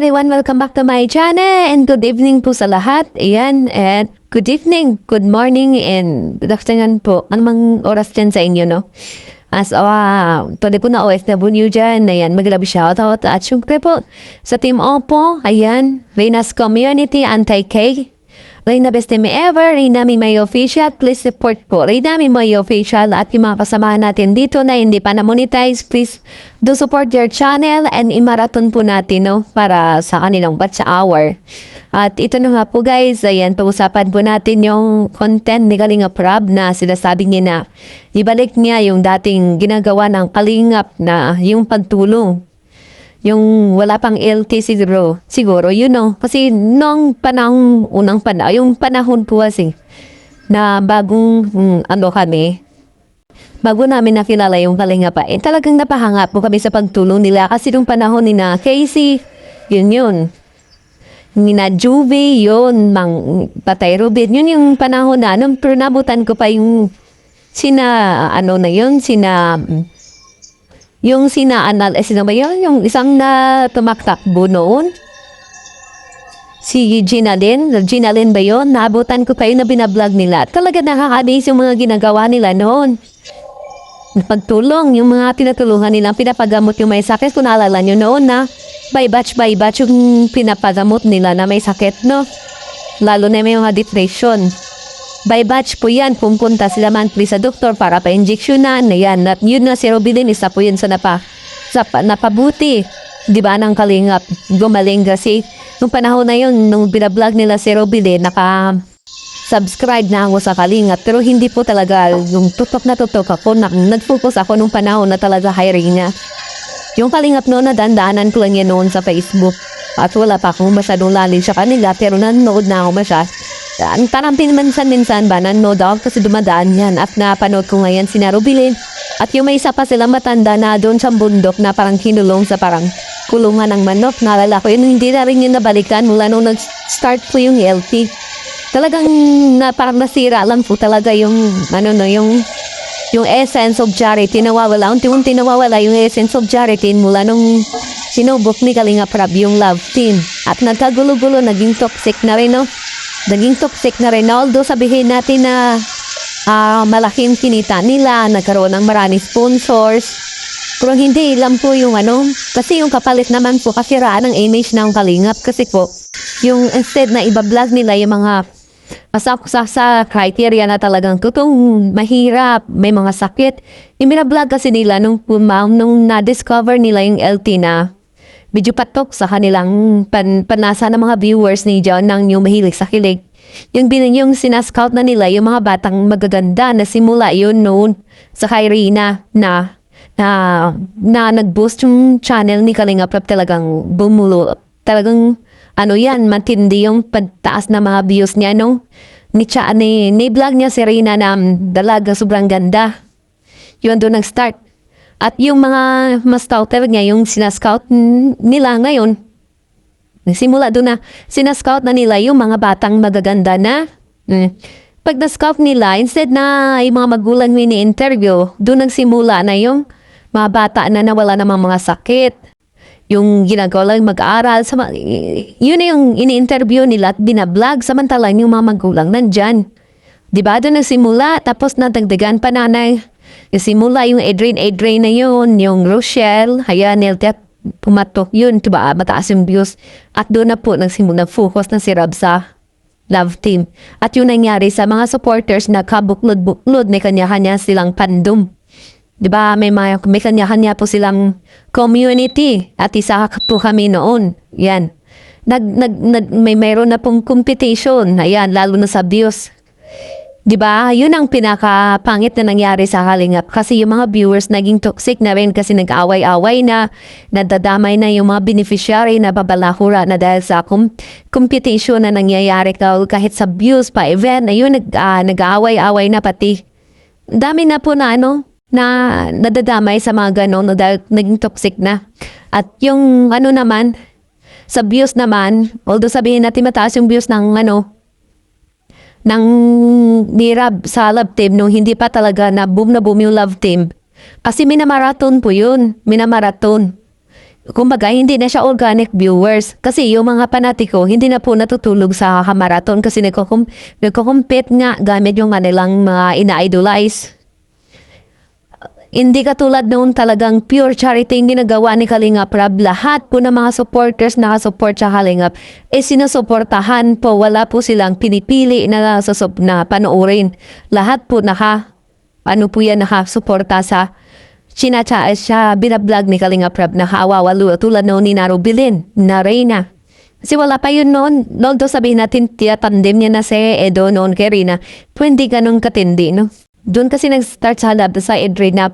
everyone, welcome back to my channel and good evening po sa lahat. Ayan, and good evening, good morning, and good afternoon po. Anumang oras dyan sa inyo, no? As tuloy po na OFW dyan, ayan, mag-love shoutout. At syempre po, sa Team Oppo, ayan, Reyna's Community, Anti-K, Reyna Best Team Ever, Reyna May Official, please support po Reyna May Official at yung mga kasamahan natin dito na hindi pa na-monetize, please do support your channel and i-marathon po natin, no, para sa kanilang batch hour. At ito na nga po guys, ayan, pag-usapan po natin yung content ni Kalingap Rob na sinasabi niya na ibalik niya yung dating ginagawa ng Kalingap na yung pagtulong. Yung wala pang LT siguro, you know, kasi nung unang panahon, yung panahon po kasi, na bagong, bago namin nakilala yung Kalingap, talagang napahanga po kami sa pagtulong nila kasi nung panahon ni na Casey, yun, ni na Juvie, yun, Patay Rubin, yun yung panahon na, nung nabutan ko pa yung, sino ba yun? Yung isang na tumaktakbo noon? Si Gina Lynn ba yun? Naabutan ko pa yun na binablog nila. Talaga nakaka-amaze yung mga ginagawa nila noon. Pagtulong, yung mga tinatulungan nila, pinapagamot yung may sakit. Kung naalala nyo noon na by batch yung pinapagamot nila na may sakit, no? Lalo na may mga depression. By batch po yan, pumunta sila monthly sa doktor para pa-injeksyonan. Ayan, at yun na si Robilin, isa po yun sa napabuti. Diba ng Kalingap, gumaling kasi. Nung panahon na yun, nung binablog nila si Robilin, naka-subscribe na ako sa Kalingap. Pero hindi po talaga, yung tutok ako, nag-focus ako nung panahon na talaga hiring niya. Yung Kalingap noon, nadandaanan ko lang yan noon sa Facebook. At wala pa akong masyadong lalim sa kanila, pero nanood na ako masyad. Ang tarampin minsan ba, nanood ako kasi dumadaan yan. At napanood ko ngayon si Robilin. At yung may isa pa silang matanda na doon sa bundok na parang kinulong sa parang kulungan ng manok. Naalala ko yun, hindi na rin yung nabalikan mula nung nag-start po yung LT. Talagang parang nasira lang po talaga yung, yung essence of charity. Nawawala, unti-unti nawawala yung essence of charity mula nung sinubok ni Kalingap Rob yung love team. At nagkagulo-gulo, naging toxic na rin, no? Naging toxic na rin. Although sabihin natin na malaking kinita nila, nagkaroon ng maraming sponsors. Pero hindi lang po yung kasi yung kapalit naman po kasiraan ng image ng Kalingap. Kasi po, yung instead na ibablog nila yung mga pasaksa sa criteria na talagang totoong mahirap, may mga sakit. Yung binablog kasi nila nung na-discover nila yung LT na medyo patok sa kanilang panasa ng mga viewers ni John ng yung mahilig sa kilig. Yung sinascout na nila yung mga batang magaganda na simula yun noon sa kay Reyna na nag-boost yung channel ni Kalingap Rob, talagang bumulo. Talagang matindi yung pagtaas na mga views niya, no? Ni-vlog niya si Reyna na dalaga sobrang ganda. Yun doon nag-start. At yung mga mas scouter niya, yung sinascout nila ngayon, simula doon na sinascout na nila yung mga batang magaganda na pag na-scout nila, instead na yung mga magulang ini-interview, doon nagsimula na yung mga bata na nawala ng mga sakit. Yung ginagawa lang mag-aaral, yun na yung ini-interview nila at binablog, samantalang yung mga magulang nandyan. Diba doon nagsimula, tapos nadagdagan pa simula yung Adrian na yun, yung Rochelle, Nelte, pumatok yun, diba, mataas yung views. At doon na po nagsimula, focus na si Rob sa love team. At yun nangyari sa mga supporters na kabuklod-buklod, may kanya-kanya silang fandom. Diba, may kanya-kanya po silang community. At isa po kami noon. Yan. Mayroon na pong competition. Ayan, lalo na sa views. Diba? Yun ang pinakapangit na nangyari sa Kalingap kasi yung mga viewers naging toxic na rin kasi nag-away-away na, nadadamay na yung mga beneficiary na babalahura na dahil sa competition na nangyayari kahit sa views pa event na yun nag-away-away na pati. Dami na po na na nadadamay sa mga ganon na dahil naging toxic na. At yung naman, sa views naman, although sabihin natin mataas yung views ng ni Rob sa love team nung hindi pa talaga na boom yung love team. Kasi minamarathon po yun. Minamarathon. Kumbaga, hindi na siya organic viewers. Kasi yung mga panatiko, hindi na po natutulog sa marathon kasi nagko-compete nga gamit yung kanilang mga ina-idolize. Hindi katulad noon talagang pure charity yung ginagawa ni Kalinga Prab. Lahat po ng mga supporters nakasupport sa Kalingap, sinusuportahan po. Wala po silang pinipili na panoorin. Lahat po nakasuporta sa siya binablog ni Kalinga Prab na kawawalu tulad noon ni Narubilin, na Reyna. Kasi wala pa yun noon. Although sabihin natin, tandem niya na si Edo noon kay Reyna, hindi ganun katindi, no? Doon kasi nag-start sa lab sa Edre na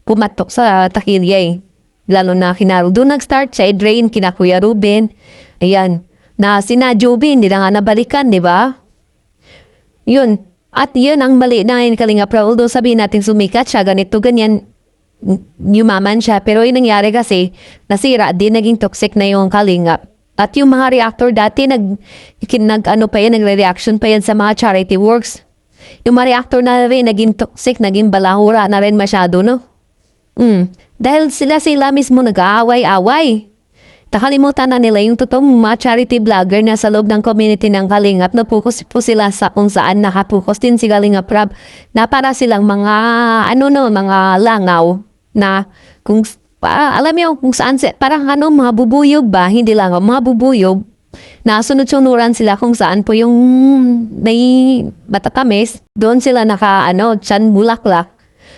pumatok sa takilya eh. Lalo na kinaro. Doon nag-start sa Edre, kina Kuya Ruben. Ayan. Na sina Joby, hindi na nga nabalikan, di ba? Yun. At yun ang mali na ngayon Kalinga Prab. Although sabihin natin sumikat siya, ganito, ganyan, yumaman siya. Pero yung nangyari kasi, nasira din, naging toxic na yung Kalingap. At yung mga reactor dati, nagre-reaction pa yan sa mga charity works. Yung mga reactor na rin, naging toxic, naging balahura na rin masyado, no? Dahil sila mismo nag-aaway-away. Nakalimutan na nila yung totoong mga charity vlogger na sa loob ng community ng Kalingap na focus po sila sa kung saan nakapokus din si Kalinga Prab na para silang mga, mga langaw na kung, alam mo kung saan, parang mga bubuyog ba, hindi lang, mga bubuyog na sunod-sunuran sila kung saan po yung may matatamis, doon sila tiyan bulaklak.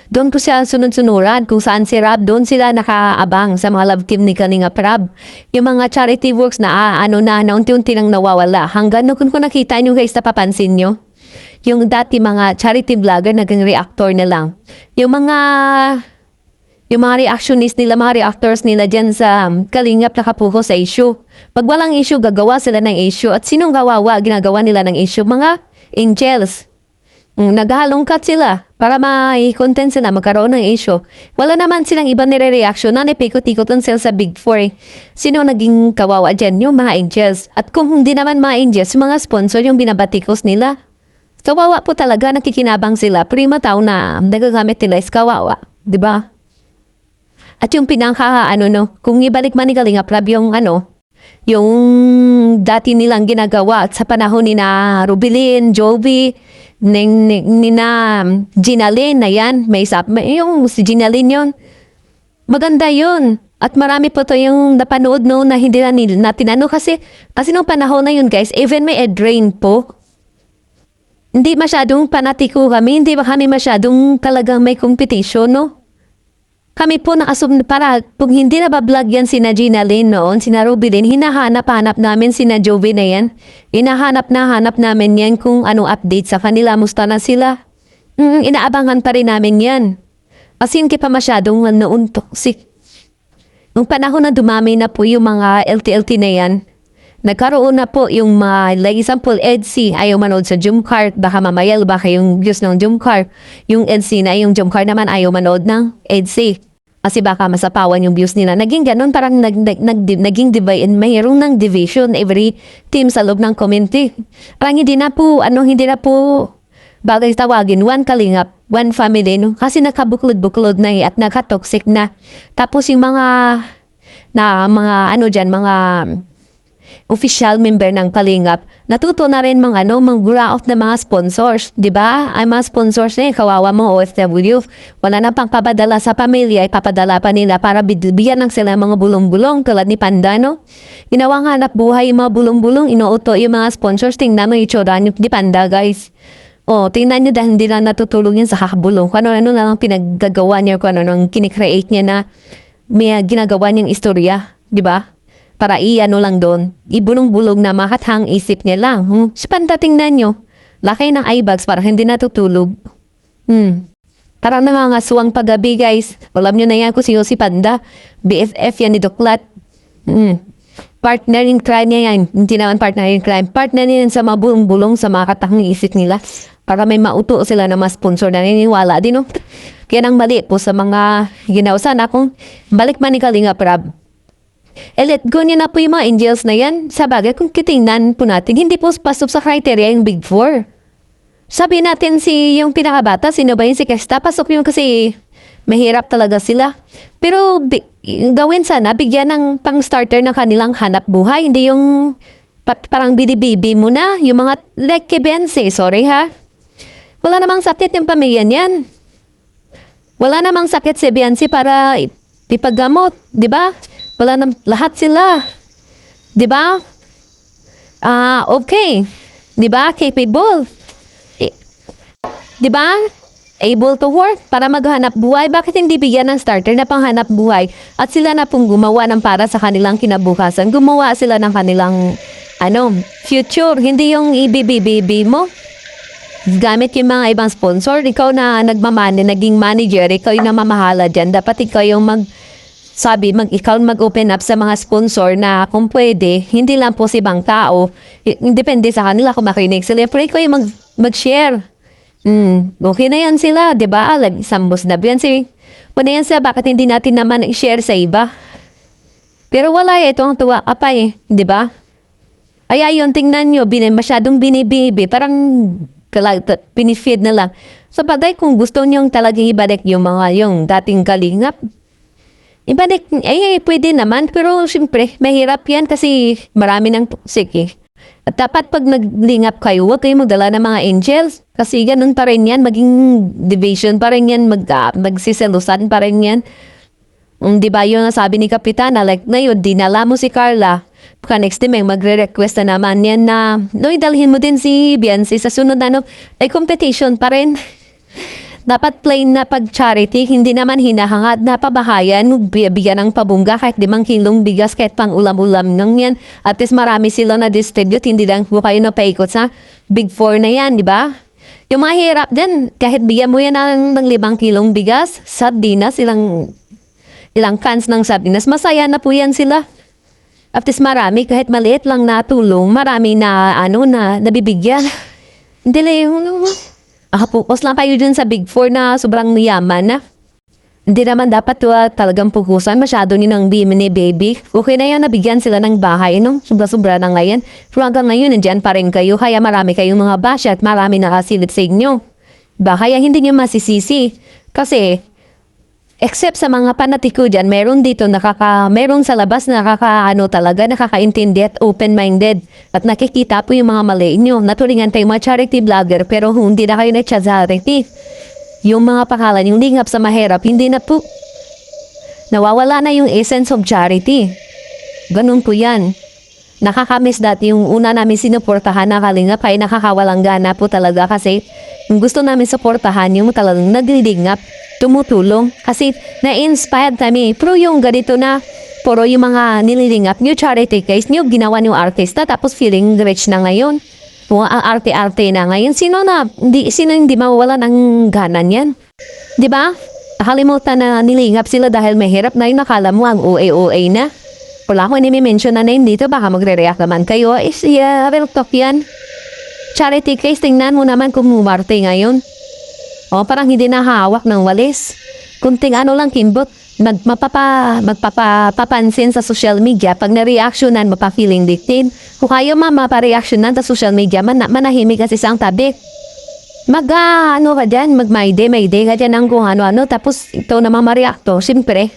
Doon po siya sunod-sunuran kung saan si Rab, doon sila nakaabang sa mga love team ni Kalinga Prab. Yung mga charity works na unti-unti nang nawawala. Hanggang kung nakita nyo guys, napapansin nyo. Yung dati mga charity vlogger naging reactor na lang. Yung mga reactionist nila, mga reactors nila dyan sa Kalingap nakapuko sa issue. Pag walang issue, gagawa sila ng issue. At sinong gawawa, ginagawa nila ng issue? Mga angels. Naghalongkat sila para ma-content sila, magkaroon ng issue. Wala naman silang iba nire-reaction na napikot-ikotan sila sa Big Four. Sino naging kawawa dyan? Yung mga angels. At kung hindi naman mga angels, yung mga sponsor yung binabatikos nila. Kawawa po talaga, nakikinabang sila. Prima tao na nagagamit nila is kawawa. Diba? At yung kung ibalik man ni Kalinga Prab yung yung dati nilang ginagawa at sa panahon ni na Rubilin, Joby, ni na Ginalyn na yan, yung si Ginalyn yun. Maganda yun. At marami po to yung napanood noon na hindi natin kasi nung panahon na yun guys, even may drain po. Hindi masyadong panatiko kami, hindi ba kami masyadong talagang may competition, no? Kami po nakasum para kung hindi na ba-vlog yan si Gina Lynn noon, si Rubilin, hinahanap-hanap namin si Joby na yan. Hinahanap namin yan kung anong update sa kanila, musta na sila. Inaabangan pa rin namin yan. Kasi hindi pa masyadong noon toxic. Nung panahon na dumami na po yung mga LTLT na yan, nagkaroon na po yung like example, EDC, ayaw manood sa Jumcar, baka mamayal, baka yung views ng Jumcar. Yung EDC na, yung Jumcar naman ayaw manood ng EDC. Kasi baka masapawan yung views nila. Naging ganun, parang naging divide and mayroong ng division every team sa loob ng community. Parang hindi na po bagay tawagin, one Kalingap, one family, no? Kasi nakabuklod-buklod na at nakatoxic na. Tapos yung mga official member ng Kalingap, natuto na rin mag-grow out na mga sponsors, di ba? Ay mga sponsors na kawawa mo OFW, wala na pang papadala sa pamilya, ipapadala pa nila para bigyan ng sila mga bulong-bulong tulad ni Panda, no? Ginawang hanap buhay yung mga bulong-bulong, inuuto yung mga sponsors, tingnan mo yung itsura ni Panda, guys. Tingnan nyo dahil hindi na natutulong yan sa kakabulong. Kung ano na lang pinaggagawa niya, kung ano nang kinikreate niya na may ginagawa niyang istorya, di ba? Para lang doon, ibulong-bulong na makathang isip niya lang. Si Panda, tingnan nyo. Laki ng eyebags para hindi natutulog. Parang nangangaswang paggabi, guys. Alam nyo na yan kung si Panda. BFF yan ni Doklat. Partner in crime niya yan. Hindi naman partner in crime. Partner niya yan sa mga bulong-bulong sa mga katahang isip nila. Para may mauto sila na mga sponsor na naniniwala din, no? Kaya nang mali po sa mga ginawa. Sana kung balik man ni Kalinga Prab, let go niya na po yung mga angels na yan. Sa bagay, kung kitingnan po natin, hindi po pasok sa criteria yung Big Four. Sabi natin yung pinakabata, sino ba yun si Kesta? Pasok yun kasi Mahirap talaga sila. Pero gawin sana, bigyan ng pang-starter ng kanilang hanap buhay. Hindi yung parang binibibi mo na. Yung mga like kay Bensi, sorry ha. Wala namang sakit yung pamilya niyan. Wala namang sakit si Bensi para ipaggamot, di ba? Wala nam lahat sila. Di ba? Okay. Di ba? Capable. Di ba? Able to work para maghanap buhay. Bakit hindi bigyan ng starter na panghanap buhay? At sila na pong gumawa ng para sa kanilang kinabukasan. Gumawa sila ng kanilang future. Hindi yung ibibibibi mo. Gamit yung mga ibang sponsor. Ikaw na naging manager, ikaw yung namamahala dyan. Dapat ikaw yung ikaw mag-open up sa mga sponsor na kung pwede, hindi lang po si ibang tao. Depende sa kanila kung makinig sila. Pero ikaw yung mag-share. Okay na yan sila, di ba? Alam, isang boss na yan si. Wala yan sila, bakit hindi natin naman i-share sa iba? Pero wala ito ang tuwa ka di ba? Ay, ayun, tingnan nyo, masyadong binibibi, parang pinifeed na lang. So, bagay kung gusto nyong talagang ibalik yung dating kalingap, ibalik, pwede naman, pero siyempre, mahirap yan kasi marami ng toxic eh. At dapat pag naglingap kayo, huwag kayo magdala ng mga angels. Kasi ganun pa rin yan, maging division pa rin yan, magsiselusan pa rin yan. Di ba yung sabi ni Kapitana, like ngayon, dinala mo si Carla. Baka next time, magre-request na naman yan na, dalhin mo din si Biancy sa sunod ay competition pa rin. Dapat plain na pag-charity, hindi naman hinahangad na pabahayan, bigyan ng pabungga kahit 5 kilong bigas kahit pang ulam-ulam nang yan. At least marami sila na distribute, hindi lang po kayo na paikot sa Big 4 na yan, di ba? Yung mga hirap din, kahit bigyan mo yan ng 5 kilong bigas, sardinas, ilang cans ng sardinas, masaya na po yan sila. At least marami, kahit maliit lang na tulong, marami na nabibigyan. Hindi lang focus lang kayo dun sa Big 4 na sobrang yaman na. Hindi naman dapat talagang pukusan. Masyado nilang bimini baby. Okay na yan, nabigyan sila ng bahay, Sobra-sobra na ngayon. Pero hanggang ngayon, nandyan pa rin kayo. Kaya marami kayong mga bash at marami nakasilip sa inyo. Kaya hindi nyo masisisi. Kasi, except sa mga panatiko dyan, meron sa labas na nakakaintindi at open-minded. At nakikita po yung mga mali nyo. Naturingan tayo mga charity vlogger, pero hindi na kayo na charity. Yung mga pangalan, yung lingap sa mahirap, hindi na po. Nawawala na yung essence of charity. Ganun po yan. Nakakamiss dati yung una namin sinuportahan na kalingap, kaya nakakawalang gana po talaga kasi yung gusto namin suportahan yung talagang naglilingap, tumutulong kasi na-inspired kami. Pero yung ganito na puro yung mga nililingap nyo, charity case nyo, ginawa nyo artista tapos feeling rich na ngayon. Ang arte-arte na ngayon. Sino hindi mawawala ng gana niyan? Diba? Nakalimutan na nilingap sila dahil mahirap na yung nakala mo ang OA na. Wala akong ini-mention na name dito, baka magre-react naman kayo. Real talk yan. Charity case, tingnan mo naman kung umarte ngayon. Parang hindi nahawak ng walis. Kunting lang kimbot. Magpapapansin sa social media. Pag na-reactionan, mapa-feeling dictate. Kung kayo mapareactionan sa social media, manahimik kasi isang tabi. Ka dyan, may day ka dyan ng kung ano-ano. Tapos ito naman ma-reacto, siyempre.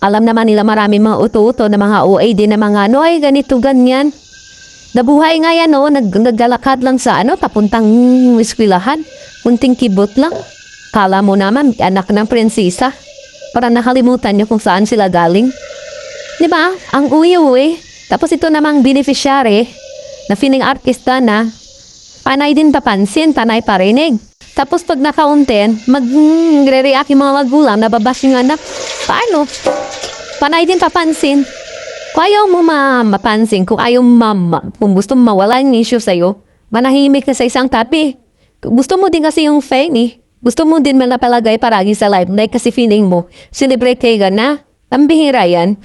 Alam naman nila marami mga uto-uto na mga OA din na mga ay ganito, ganyan. Nabuhay nga yan, naglalakad lang sa papuntang eskwelahan. Kunting kibot lang. Kala mo naman, anak ng prinsesa. Para nakalimutan nyo kung saan sila galing. Diba? Ang uwi-uwi. Tapos ito namang beneficiary na feeling artista na panay din papansin, panay parinig. Tapos pag nakaunten, magre-react yung mga magulang, nababash yung anak. Paano? Panay din papansin. Kung ayaw mo mapansin, kung ayaw kung gusto mo mawala yung issue sa'yo, manahimik ka sa isang tabi. Gusto mo din kasi yung fame eh. Gusto mo din malapalagay paragi sa limelight kasi feeling mo, celebrate kayo na. Ang bihira yan.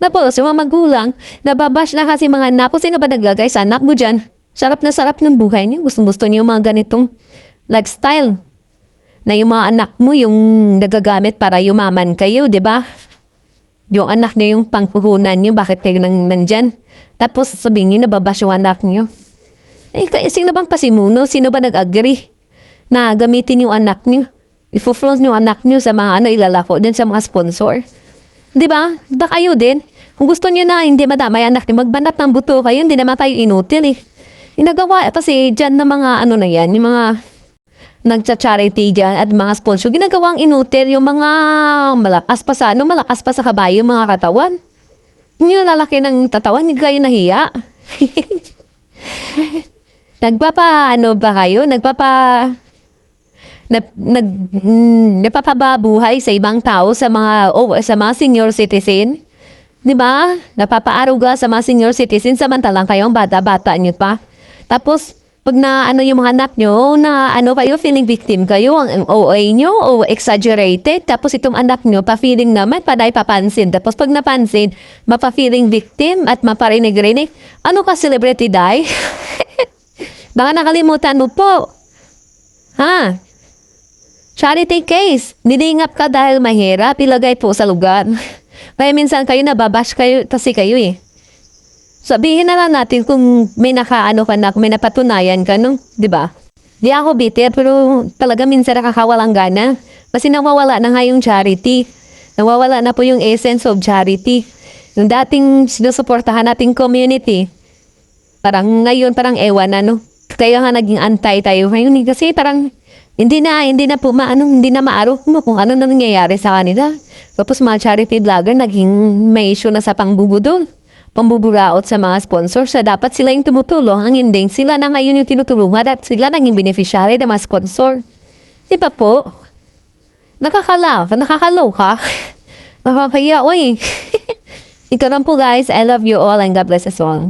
Tapos, yung mga magulang, nababash na kasi mga anak ko, sino ba naglagay sa anak mo dyan? Sarap na sarap ng buhay niyo. Gusto niyo mga ganitong lifestyle. Na yung mga anak mo, yung nagagamit para yumaman kayo, di ba? Yung anak niyo, yung pangpuhunan niyo, bakit kayo nandyan? Tapos sabihin niyo, nababash yung anak niyo. Sino bang pasimuno? Sino ba nag-agree na gamitin yung anak niyo? Ifo-front nyo anak nyo sa mga ilalako din sa mga sponsor. Di ba? Da kayo din. Kung gusto nyo na hindi madamay anak nyo, magbanat ng buto kayo, hindi naman tayo inutil eh. Inagawa, kasi dyan na mga na yan, yung mga nagcha-charity dyan at mga sponsor, ginagawang inutil yung mga malakas pa sa malakas pa sa kabayo, mga katawan. Yung lalaki ng tatawan, hindi kayo nahiya. Ba kayo? Napapababuhay sa ibang tao sa mga senior citizen? 'Di ba? Napapaaruga sa mga senior citizen samantalang kayong bata-bata niyo pa. Tapos pag yung mga anak nyo, kayo, feeling victim kayo, ang OA nyo, o exaggerated, tapos itong anak nyo, pa-feeling naman, papansin. Tapos pag napansin, mapa-feeling victim at maparinig-rinig, ano ka, celebrity die? Baka nakalimutan mo po. Ha? Charity case. Nilingap ka dahil mahirap, ilagay po sa lugar. Kaya minsan kayo nababash kayo, kayo eh. Sabihin na lang natin kung may may napatunayan ka, no? Di ba? Di ako bitter, pero talaga minsan nakakawalang gana. Kasi nawawala na nga yung charity. Nawawala na po yung essence of charity. Yung dating sinusuportahan nating community. Parang ngayon, parang ewan na, no? Kaya nga naging antay tayo ngayon. Kasi parang hindi na po hindi na maaro kung ano na nangyayari sa kanila. Tapos mga charity vlogger naging may issue na sa pangbubudol. Pambuburaot sa mga sponsors sa dapat sila yung tumutulong. Ang hindi, sila na ngayon yung tinutulungan at sila naging beneficiary ng mga sponsor. Di ba po? Nakakaloka. Nakakaya, oy. Ito lang po guys. I love you all and God bless us all.